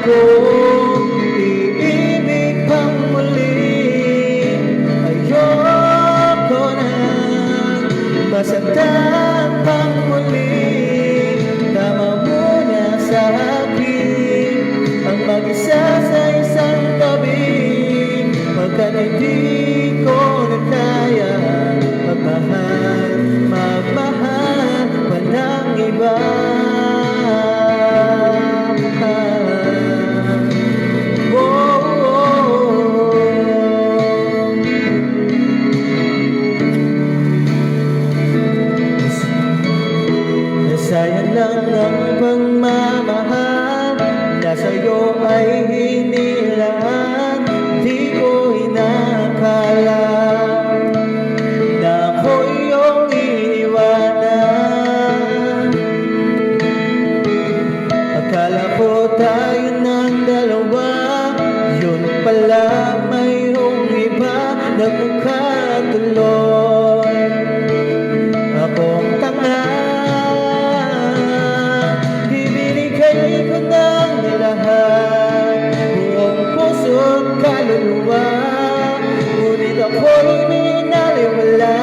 akong iibig pang muli. Ayoko na masaktan pang muli. Tama mo na sa akin ang mag-isa sa isang tabi, pagkat hindi ko na kaya magmahal pa ng iba. Sayang lang ang pagmamahal na sa'yo ay hinilaan. Di ko inakala na ako iyong iiwanan. Akala ko tayo ng dalawa, yun pala mayroong iba na magkatuloy. Akong tanga, ibinigay ko ng lahat, buong puso't kaluluwa. Ngunit ako'y minaliwala,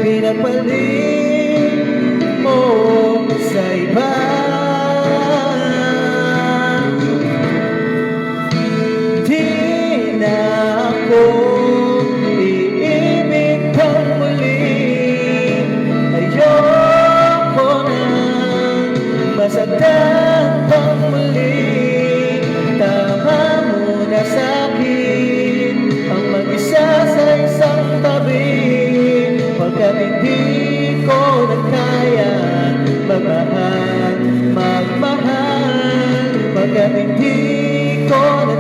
pinapalit mo sa iba. Di na ako iibig pang muli. Ayoko na masaktan pang muli. Tama mo na sa'kin ang mag-isa sa isang tabi, pagkat hindi ko na kaya magmahal, pagkat hindi ko na